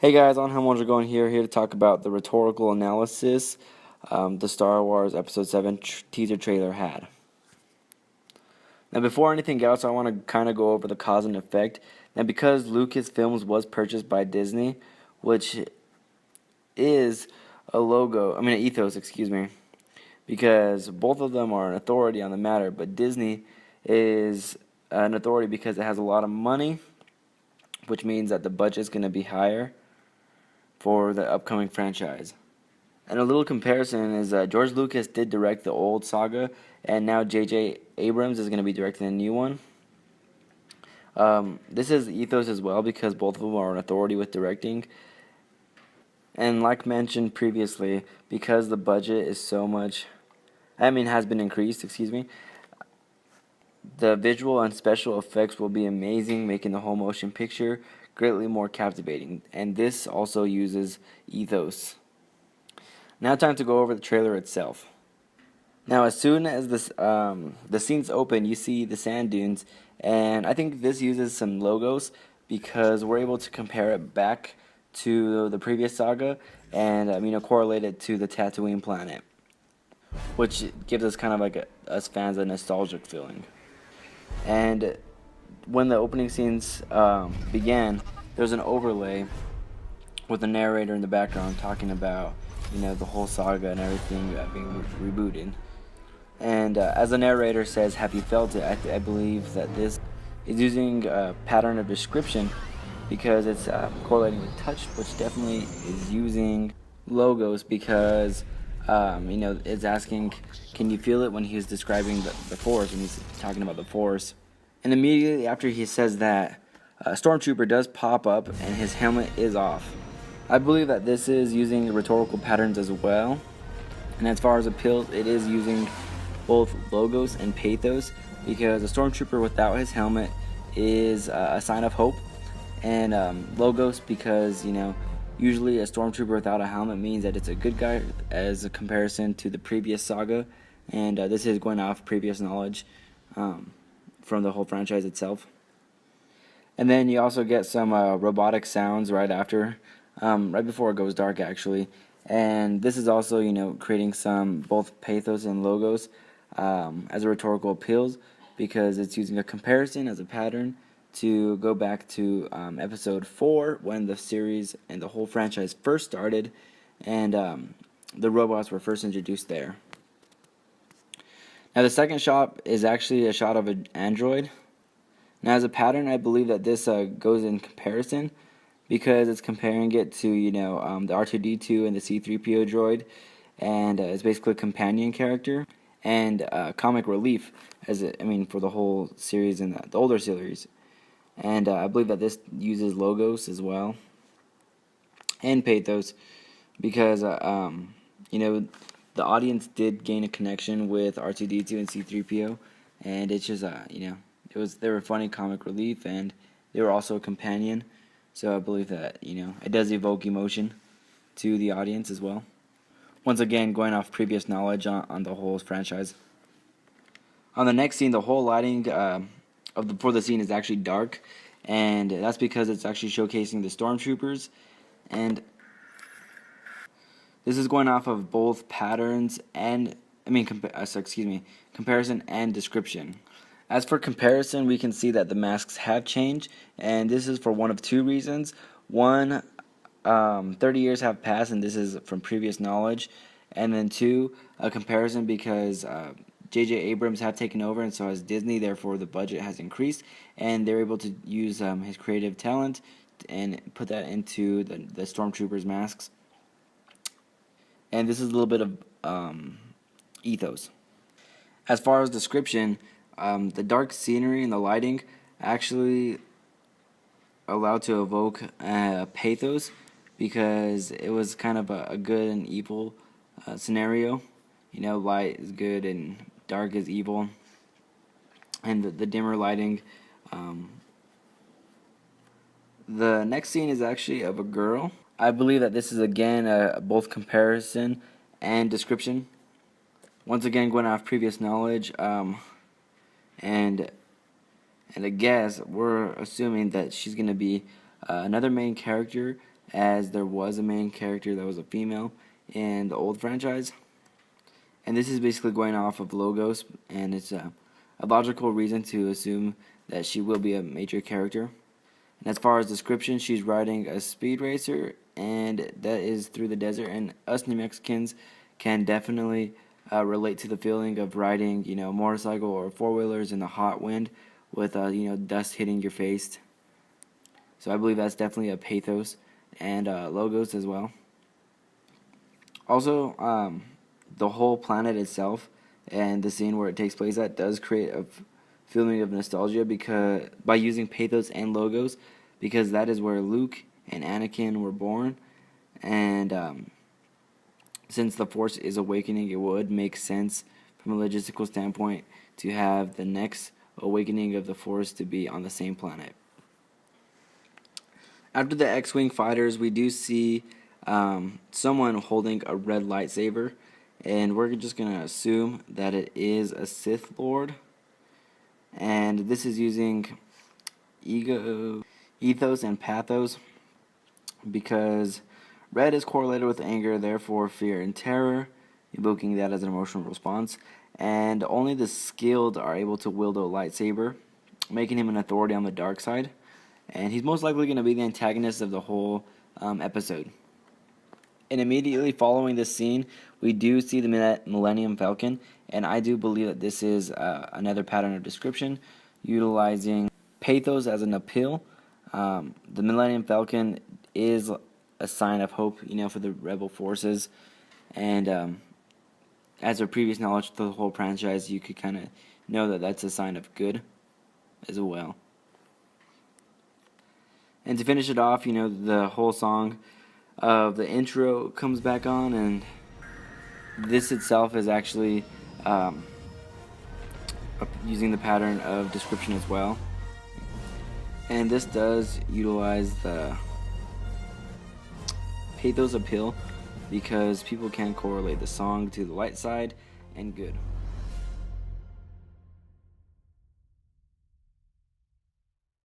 Hey guys, on Helmholtz going here to talk about the rhetorical analysis the Star Wars Episode 7 teaser trailer had. Now, before anything else, I want to kind of go over the cause and effect. Now, because Lucasfilms was purchased by Disney, which is an ethos, excuse me, because both of them are an authority on the matter, but Disney is an authority because it has a lot of money, which means that the budget is going to be higher for the upcoming franchise. And a little comparison is George Lucas did direct the old saga, and now J.J. Abrams is going to be directing a new one. This is ethos as well because both of them are an authority with directing. And like mentioned previously, because the budget is has been increased, the visual and special effects will be amazing, making the whole motion picture greatly more captivating. And this also uses ethos. Now time to go over the trailer itself. Now, as soon as the scenes open, you see the sand dunes, and I think this uses some logos because we're able to compare it back to the previous saga and correlate it to the Tatooine planet, which gives us kind of like us fans a nostalgic feeling. And when the opening scenes began, there was an overlay with the narrator in the background talking about the whole saga and everything being rebooted. And as the narrator says, "Have you felt it?" I believe that this is using a pattern of description because it's correlating with touch, which definitely is using logos because it's asking, "Can you feel it?" when he's describing the force, and he's talking about the force. And immediately after he says that, a stormtrooper does pop up and his helmet is off. I believe that this is using rhetorical patterns as well. And as far as appeals, it is using both logos and pathos because a stormtrooper without his helmet is a sign of hope, and logos because usually a stormtrooper without a helmet means that it's a good guy as a comparison to the previous saga, and this is going off previous knowledge from the whole franchise itself. And then you also get some robotic sounds right after, right before it goes dark actually. And this is also, creating some both pathos and logos as a rhetorical appeals because it's using a comparison as a pattern to go back to episode 4 when the series and the whole franchise first started and the robots were first introduced there. Now the second shot is actually a shot of an android. Now as a pattern, I believe that this goes in comparison because it's comparing it to the R2D2 and the C3PO droid, and it's basically a companion character and comic relief for the whole series and the older series. And I believe that this uses logos as well and pathos because the audience did gain a connection with R2D2 and C3PO, and it's just they were funny comic relief and they were also a companion. So I believe that it does evoke emotion to the audience as well. Once again, going off previous knowledge on the whole franchise. On the next scene, the whole lighting for the scene is actually dark, and that's because it's actually showcasing the stormtroopers, and this is going off of both patterns and comparison and description. As for comparison, we can see that the masks have changed, and this is for one of two reasons. One, 30 years have passed, and this is from previous knowledge. And then two, a comparison because J.J. Abrams have taken over, and so has Disney. Therefore, the budget has increased, and they're able to use his creative talent and put that into the stormtroopers' masks. And this is a little bit of ethos. As far as description, the dark scenery and the lighting actually allowed to evoke pathos because it was kind of a good and evil scenario. Light is good and dark is evil. And the dimmer lighting. The next scene is actually of a girl. I believe that this is again both comparison and description. Once again, going off previous knowledge, and I guess we're assuming that she's going to be another main character as there was a main character that was a female in the old franchise. And this is basically going off of Logos, and it's a logical reason to assume that she will be a major character. And as far as description, she's riding a speed racer, and that is through the desert. And us New Mexicans can definitely relate to the feeling of riding, a motorcycle or four-wheelers in the hot wind with, dust hitting your face. So I believe that's definitely a pathos and Logos as well. Also, the whole planet itself and the scene where it takes place at does create a feeling of nostalgia because by using pathos and Logos, because that is where Luke and Anakin were born, and since the Force is awakening, it would make sense from a logistical standpoint to have the next awakening of the Force to be on the same planet. After the X-Wing fighters, we do see someone holding a red lightsaber, and we're just going to assume that it is a Sith Lord. And this is using ethos and pathos because red is correlated with anger, therefore fear and terror, evoking that as an emotional response. And only the skilled are able to wield a lightsaber, making him an authority on the dark side. And he's most likely going to be the antagonist of the whole episode. And immediately following this scene, we do see the Millennium Falcon, and I do believe that this is another pattern of description, utilizing pathos as an appeal. The Millennium Falcon is a sign of hope, for the rebel forces, and as our previous knowledge of the whole franchise, you could kind of know that that's a sign of good as well. And to finish it off, the whole song of the intro comes back on, and this itself is actually using the pattern of description as well. And this does utilize the pathos appeal because people can correlate the song to the light side and good.